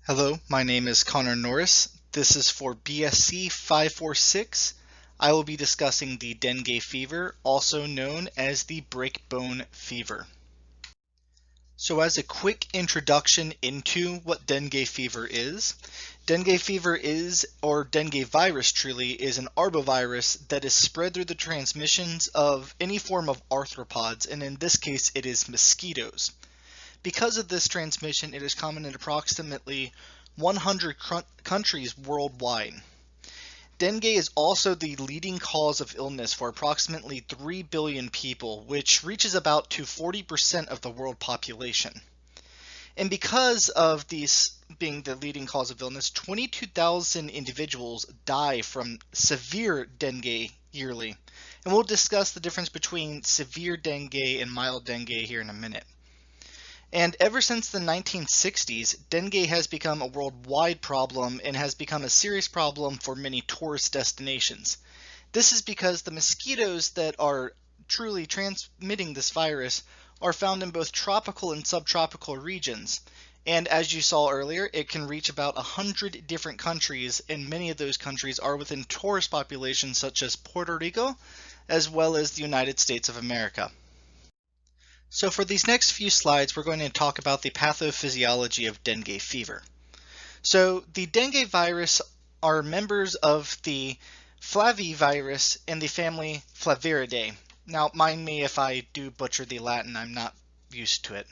Hello, my name is Connor Norris. This is for BSc 546. I will be discussing the dengue fever, also known as the breakbone fever. So as a quick introduction into what dengue fever is, or dengue virus truly, is an arbovirus that is spread through the transmissions of any form of arthropods, and in this case it is mosquitoes. Because of this transmission, it is common in approximately 100 countries worldwide. Dengue is also the leading cause of illness for approximately 3 billion people, which reaches about to 40% of the world population. And because of these being the leading cause of illness, 22,000 individuals die from severe dengue yearly. And we'll discuss the difference between severe dengue and mild dengue here in a minute. And ever since the 1960s, dengue has become a worldwide problem and has become a serious problem for many tourist destinations. This is because the mosquitoes that are truly transmitting this virus are found in both tropical and subtropical regions. And as you saw earlier, it can reach about 100 different countries, and many of those countries are within tourist populations such as Puerto Rico, as well as the United States of America. So for these next few slides, we're going to talk about the pathophysiology of dengue fever. So the dengue virus are members of the flavivirus in the family Flaviridae. Now, mind me if I do butcher the Latin, I'm not used to it.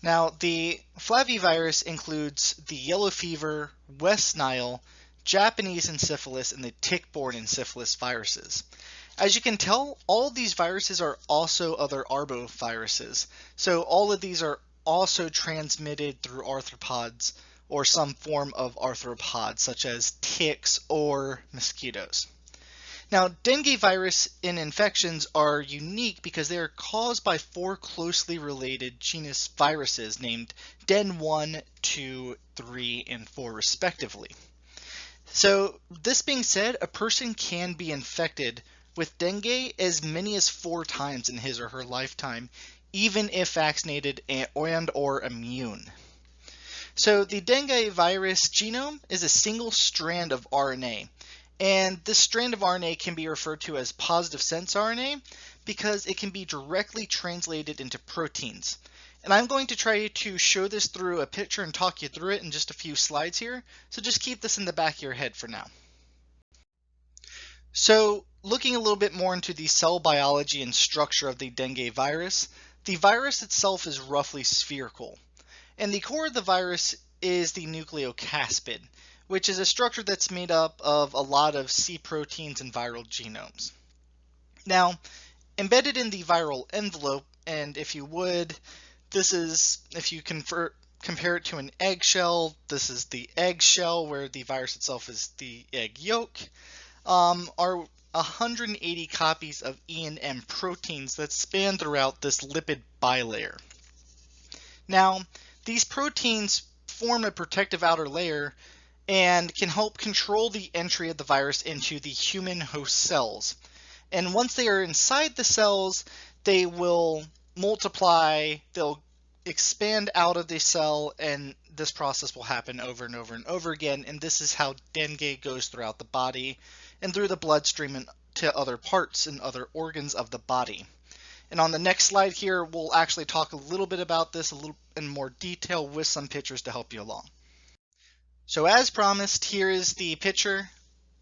Now, the flavivirus includes the yellow fever, West Nile, Japanese encephalitis, and the tick-borne encephalitis viruses. As you can tell, all of these viruses are also other arboviruses. So all of these are also transmitted through arthropods or some form of arthropod, such as ticks or mosquitoes. Now, dengue virus and infections are unique because they are caused by 4 closely related genus viruses named Den 1, 2, 3, and 4 respectively. So this being said, a person can be infected with dengue as many as 4 times in his or her lifetime, even if vaccinated and or immune. So the dengue virus genome is a single strand of RNA, and this strand of RNA can be referred to as positive sense RNA because it can be directly translated into proteins. And I'm going to try to show this through a picture and talk you through it in just a few slides here, so just keep this in the back of your head for now. So looking a little bit more into the cell biology and structure of the dengue virus, the virus itself is roughly spherical. And the core of the virus is the nucleocaspid, which is a structure that's made up of a lot of C proteins and viral genomes. Now, embedded in the viral envelope, and if you would, this is, if you compare it to an eggshell, this is the eggshell where the virus itself is the egg yolk. Are 180 copies of E and M proteins that span throughout this lipid bilayer. Now, these proteins form a protective outer layer and can help control the entry of the virus into the human host cells. And once they are inside the cells, they will multiply, they'll expand out of the cell, and this process will happen over and over and over again. And this is how dengue goes throughout the body and through the bloodstream and to other parts and other organs of the body. And on the next slide here, we'll actually talk a little bit about this a little in more detail with some pictures to help you along. So as promised, here is the picture.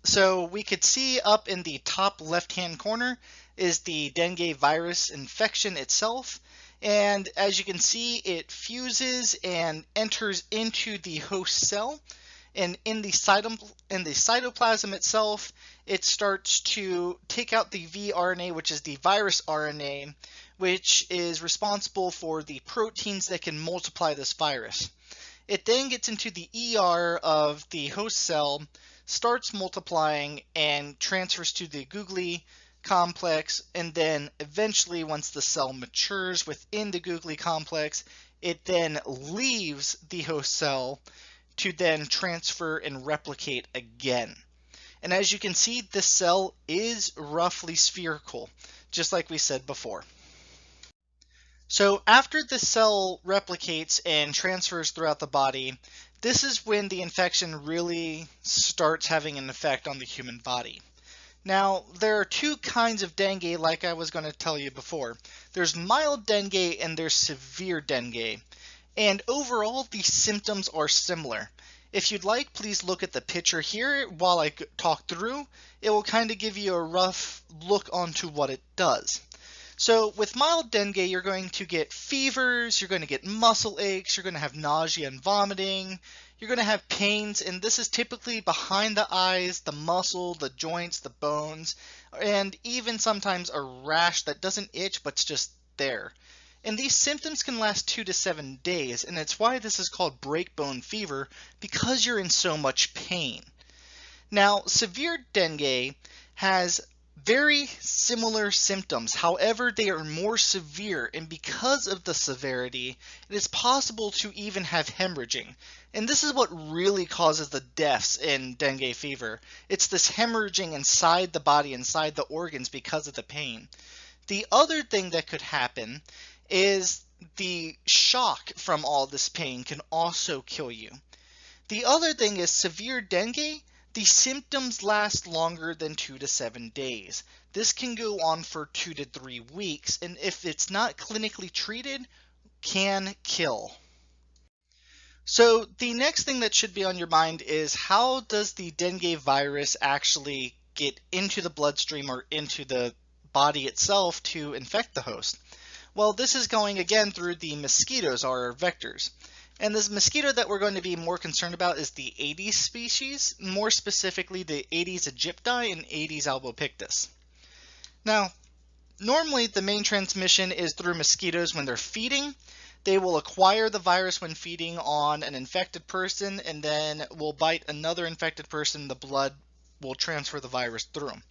So we could see up in the top left-hand corner is the dengue virus infection itself. And as you can see, it fuses and enters into the host cell. And in the cytoplasm itself, it starts to take out the vRNA, which is the virus RNA, which is responsible for the proteins that can multiply this virus. It then gets into the ER of the host cell, starts multiplying, and transfers to the googly complex, and then eventually, once the cell matures within the googly complex, it then leaves the host cell to then transfer and replicate again. And as you can see, this cell is roughly spherical, just like we said before. So after the cell replicates and transfers throughout the body, this is when the infection really starts having an effect on the human body. Now, there are two kinds of dengue like I was going to tell you before. There's mild dengue and there's severe dengue. And overall, the symptoms are similar. If you'd like, please look at the picture here while I talk through. It will kind of give you a rough look onto what it does. So with mild dengue, you're going to get fevers, you're going to get muscle aches, you're going to have nausea and vomiting, you're going to have pains, and this is typically behind the eyes, the muscle, the joints, the bones, and even sometimes a rash that doesn't itch but's just there. And these symptoms can last 2 to 7 days, and it's why this is called breakbone fever, because you're in so much pain. Now, severe dengue has very similar symptoms. However, they are more severe, and because of the severity, it is possible to even have hemorrhaging. And this is what really causes the deaths in dengue fever. It's this hemorrhaging inside the body, inside the organs because of the pain. The other thing that could happen is the shock from all this pain can also kill you. The other thing is severe dengue. The symptoms last longer than 2 to 7 days. This can go on for 2 to 3 weeks, and if it's not clinically treated, can kill. So the next thing that should be on your mind is, how does the dengue virus actually get into the bloodstream or into the body itself to infect the host? Well, this is going again through the mosquitoes, our vectors. And this mosquito that we're going to be more concerned about is the Aedes species, more specifically the Aedes aegypti and Aedes albopictus. Now, normally the main transmission is through mosquitoes when they're feeding. They will acquire the virus when feeding on an infected person and then will bite another infected person. The blood will transfer the virus through them.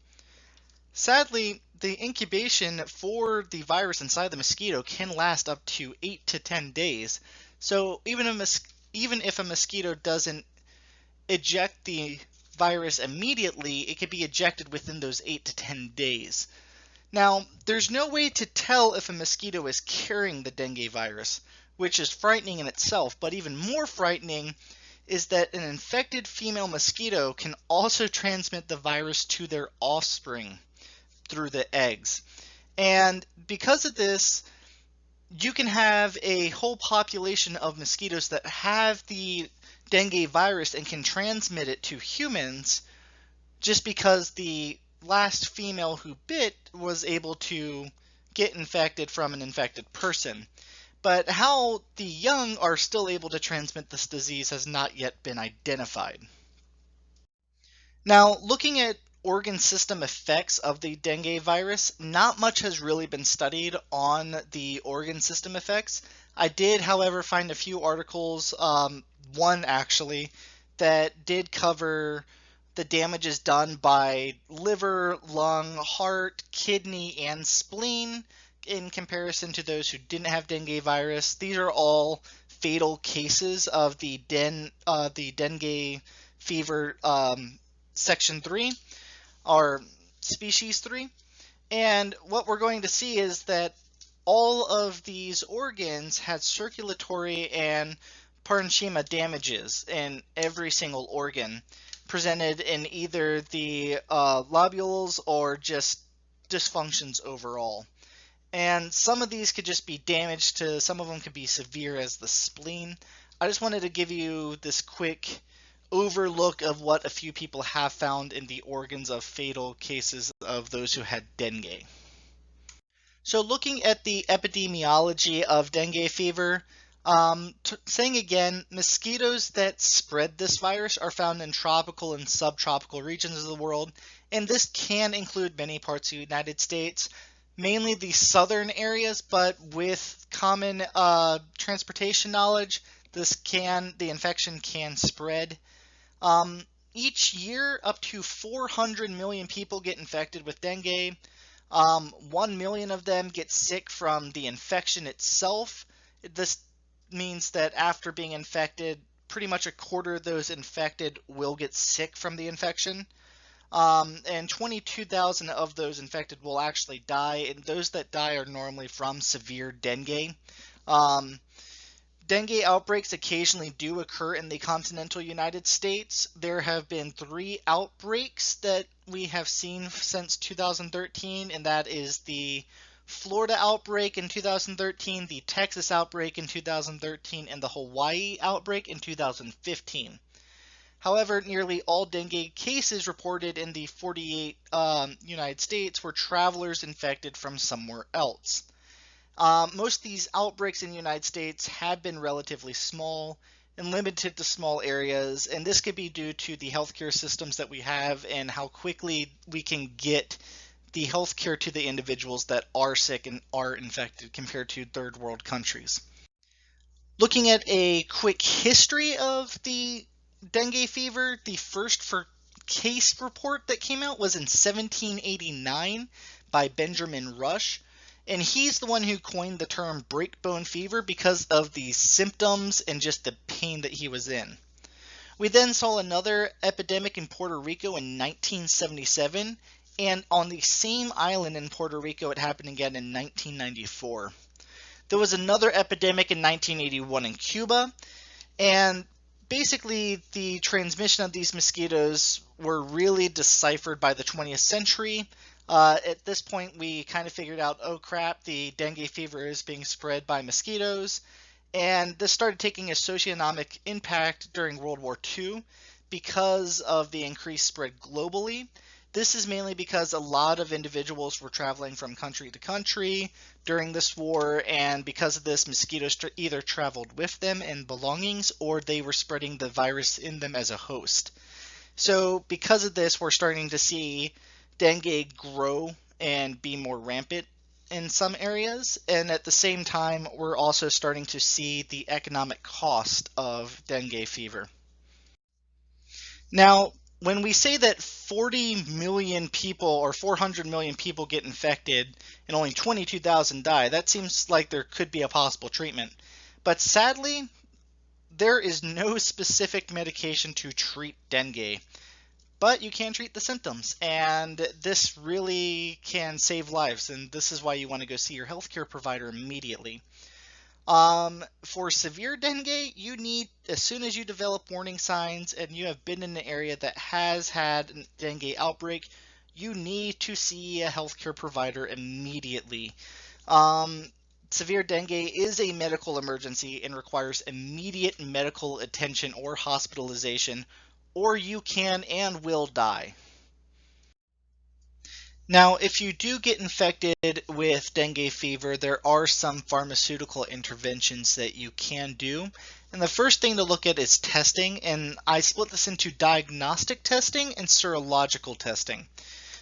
Sadly, the incubation for the virus inside the mosquito can last up to 8 to 10 days. So even if a mosquito doesn't eject the virus immediately, it could be ejected within those 8 to 10 days. Now, there's no way to tell if a mosquito is carrying the dengue virus, which is frightening in itself, but even more frightening is that an infected female mosquito can also transmit the virus to their offspring through the eggs. And because of this, you can have a whole population of mosquitoes that have the dengue virus and can transmit it to humans just because the last female who bit was able to get infected from an infected person. But how the young are still able to transmit this disease has not yet been identified. Now, looking at organ system effects of the dengue virus, not much has really been studied on the organ system effects. I did, however, find a few articles, one actually, that did cover the damages done by liver, lung, heart, kidney, and spleen in comparison to those who didn't have dengue virus. These are all fatal cases of the dengue fever section 3, or species 3. And what we're going to see is that all of these organs had circulatory and parenchyma damages in every single organ, presented in either the lobules or just dysfunctions overall. And some of these could just be damaged to, some of them could be severe as the spleen. I just wanted to give you this quick overlook of what a few people have found in the organs of fatal cases of those who had dengue. So looking at the epidemiology of dengue fever, saying again, mosquitoes that spread this virus are found in tropical and subtropical regions of the world, and this can include many parts of the United States, mainly the southern areas, but with common transportation knowledge, the infection can spread. Each year, up to 400 million people get infected with dengue. 1 million of them get sick from the infection itself. This means that after being infected, pretty much a quarter of those infected will get sick from the infection. and 22,000 of those infected will actually die, and those that die are normally from severe dengue. Um, Dengue outbreaks occasionally do occur in the continental United States. There have been 3 outbreaks that we have seen since 2013, and that is the Florida outbreak in 2013, the Texas outbreak in 2013, and the Hawaii outbreak in 2015. However, nearly all dengue cases reported in the 48 United States were travelers infected from somewhere else. Most of these outbreaks in the United States have been relatively small and limited to small areas, and this could be due to the healthcare systems that we have and how quickly we can get the healthcare to the individuals that are sick and are infected compared to third world countries. Looking at a quick history of the dengue fever, the first case report that came out was in 1789 by Benjamin Rush. And he's the one who coined the term breakbone fever because of the symptoms and just the pain that he was in. We then saw another epidemic in Puerto Rico in 1977, and on the same island in Puerto Rico, it happened again in 1994. There was another epidemic in 1981 in Cuba, and basically the transmission of these mosquitoes were really deciphered by the 20th century. At this point, we kind of figured out, oh crap, the dengue fever is being spread by mosquitoes. And this started taking a socioeconomic impact during World War II because of the increased spread globally. This is mainly because a lot of individuals were traveling from country to country during this war, and because of this, mosquitoes either traveled with them and belongings, or they were spreading the virus in them as a host. So because of this, we're starting to see dengue grow and be more rampant in some areas, and at the same time we're also starting to see the economic cost of dengue fever. Now, when we say that 40 million people or 400 million people get infected and only 22,000 die, that seems like there could be a possible treatment. But sadly, there is no specific medication to treat dengue. But you can treat the symptoms, and this really can save lives, and this is why you want to go see your healthcare provider immediately. For severe dengue, you need, as soon as you develop warning signs and you have been in an area that has had a dengue outbreak, you need to see a healthcare provider immediately. Severe dengue is a medical emergency and requires immediate medical attention or hospitalization, or you can and will die. Now, if you do get infected with dengue fever, there are some pharmaceutical interventions that you can do. And the first thing to look at is testing, and I split this into diagnostic testing and serological testing.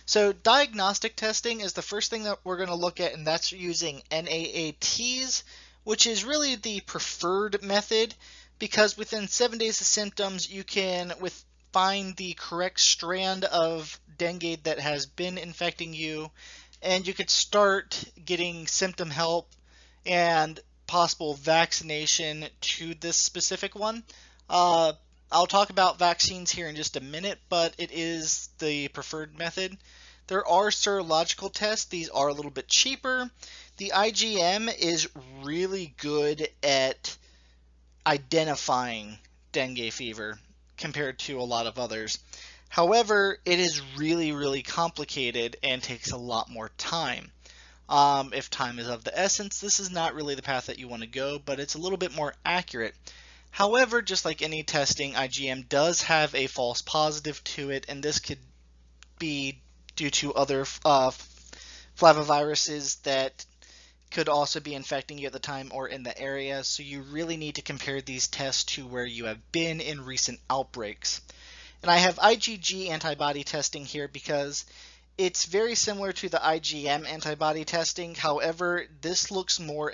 So diagnostic testing is the first thing that we're going to look at, and that's using NAATs, which is really the preferred method, because within 7 days of symptoms, you can find the correct strand of dengue that has been infecting you, and you could start getting symptom help and possible vaccination to this specific one. I'll talk about vaccines here in just a minute, but it is the preferred method. There are serological tests. These are a little bit cheaper. The IgM is really good at identifying dengue fever compared to a lot of others. However, it is really, really complicated and takes a lot more time. If time is of the essence, this is not really the path that you want to go, but it's a little bit more accurate. However, just like any testing, IgM does have a false positive to it, and this could be due to other flaviviruses that could also be infecting you at the time or in the area, so you really need to compare these tests to where you have been in recent outbreaks. And I have IgG antibody testing here because it's very similar to the IgM antibody testing. However, this looks more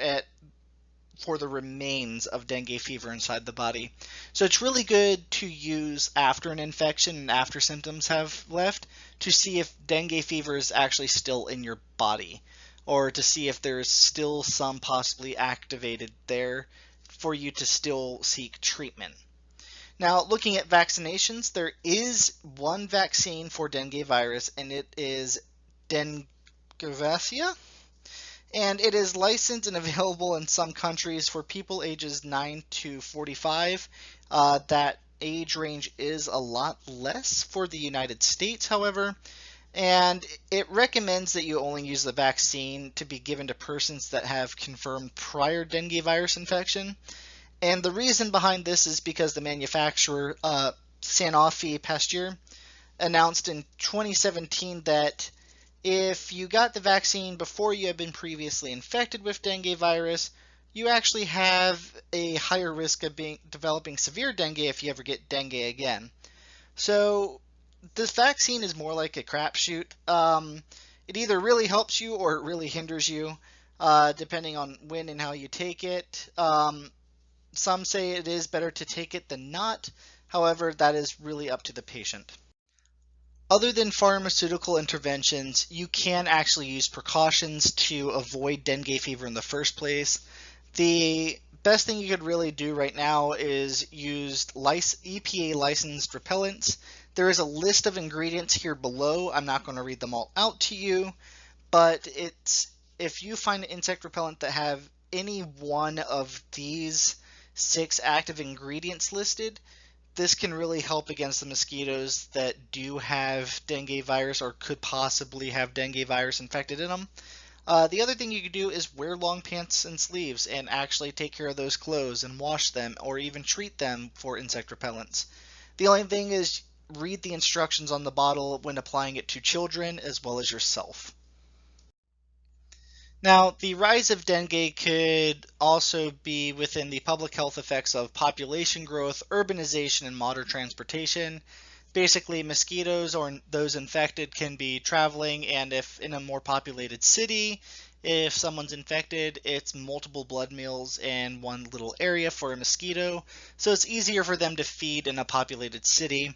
for the remains of dengue fever inside the body. So it's really good to use after an infection and after symptoms have left to see if dengue fever is actually still in your body, or to see if there's still some possibly activated there for you to still seek treatment. Now, looking at vaccinations, there is one vaccine for dengue virus, and it is Dengue Fever, and it is licensed and available in some countries for people ages 9 to 45. That age range is a lot less for the United States, however, and it recommends that you only use the vaccine to be given to persons that have confirmed prior dengue virus infection. And the reason behind this is because the manufacturer, Sanofi Pasteur, announced in 2017 that if you got the vaccine before you had been previously infected with dengue virus, you actually have a higher risk of developing severe dengue if you ever get dengue again. So this vaccine is more like a crapshoot. It either really helps you or it really hinders you, depending on when and how you take it. Some say it is better to take it than not. However, that is really up to the patient. Other than pharmaceutical interventions, you can actually use precautions to avoid dengue fever in the first place. The best thing you could really do right now is use EPA licensed repellents. There is a list of ingredients here below. I'm not going to read them all out to you, but if you find an insect repellent that have any one of these 6 active ingredients listed, this can really help against the mosquitoes that do have dengue virus or could possibly have dengue virus infected in them. The other thing you could do is wear long pants and sleeves and actually take care of those clothes and wash them or even treat them for insect repellents. The only thing is read the instructions on the bottle when applying it to children as well as yourself. Now, the rise of dengue could also be within the public health effects of population growth, urbanization, and modern transportation. Basically, mosquitoes or those infected can be traveling, and if in a more populated city, if someone's infected, it's multiple blood meals in one little area for a mosquito, so it's easier for them to feed in a populated city.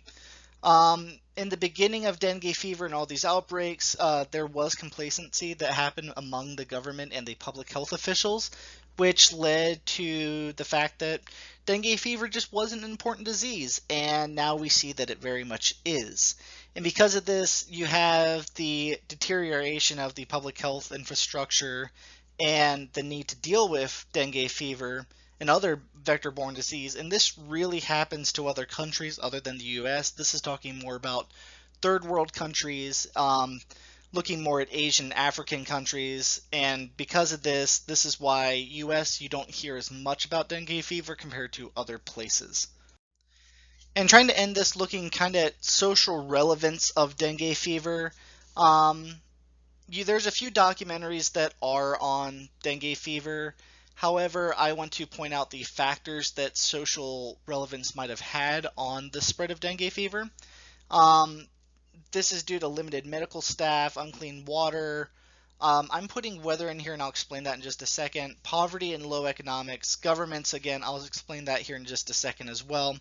In the beginning of dengue fever and all these outbreaks, there was complacency that happened among the government and the public health officials, which led to the fact that dengue fever just wasn't an important disease, and now we see that it very much is. And because of this, you have the deterioration of the public health infrastructure and the need to deal with dengue fever and other vector-borne disease, and this really happens to other countries other than the US. This is talking more about third world countries, looking more at Asian, African countries, and because of this, this is why US you don't hear as much about dengue fever compared to other places. And trying to end this looking kind of at social relevance of dengue fever, there's a few documentaries that are on dengue fever. However, I want to point out the factors that social relevance might have had on the spread of dengue fever. This is due to limited medical staff, unclean water. I'm putting weather in here and I'll explain that in just a second. Poverty and low economics. Governments, again, I'll explain that here in just a second as well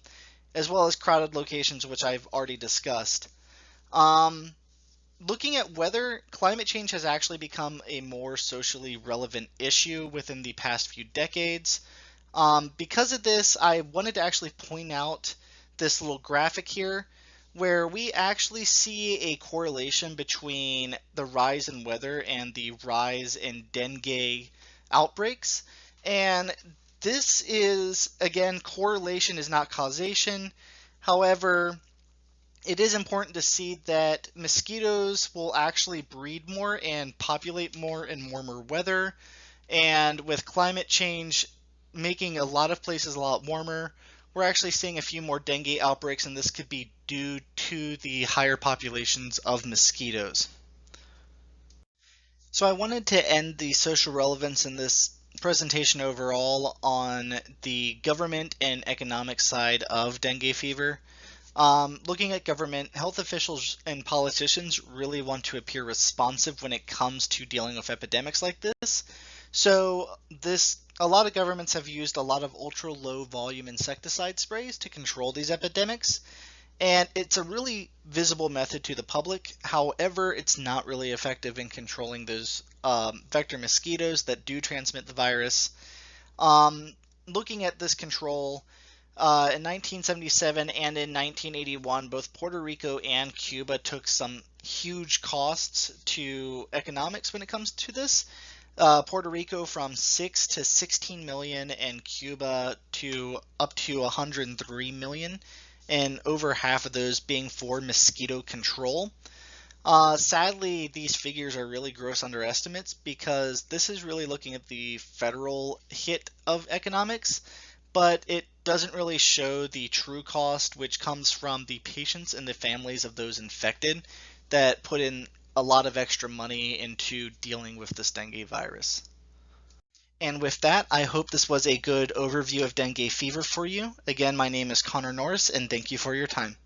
as crowded locations, which I've already discussed. Looking at weather, climate change has actually become a more socially relevant issue within the past few decades. Because of this, I wanted to actually point out this little graphic here where we actually see a correlation between the rise in weather and the rise in dengue outbreaks. And this is, again, correlation is not causation. However, it is important to see that mosquitoes will actually breed more and populate more in warmer weather. And with climate change making a lot of places a lot warmer, we're actually seeing a few more dengue outbreaks, and this could be due to the higher populations of mosquitoes. So I wanted to end the social relevance in this presentation overall on the government and economic side of dengue fever. Looking at government, health officials and politicians really want to appear responsive when it comes to dealing with epidemics like this. So a lot of governments have used a lot of ultra low volume insecticide sprays to control these epidemics. And it's a really visible method to the public. However, it's not really effective in controlling those vector mosquitoes that do transmit the virus. Looking at this control, In 1977 and in 1981, both Puerto Rico and Cuba took some huge costs to economics when it comes to this. Puerto Rico from 6 to 16 million, and Cuba to up to 103 million, and over half of those being for mosquito control. Sadly, these figures are really gross underestimates because this is really looking at the federal hit of economics, but it doesn't really show the true cost, which comes from the patients and the families of those infected that put in a lot of extra money into dealing with this dengue virus. And with that, I hope this was a good overview of dengue fever for you. Again, my name is Connor Norris, and thank you for your time.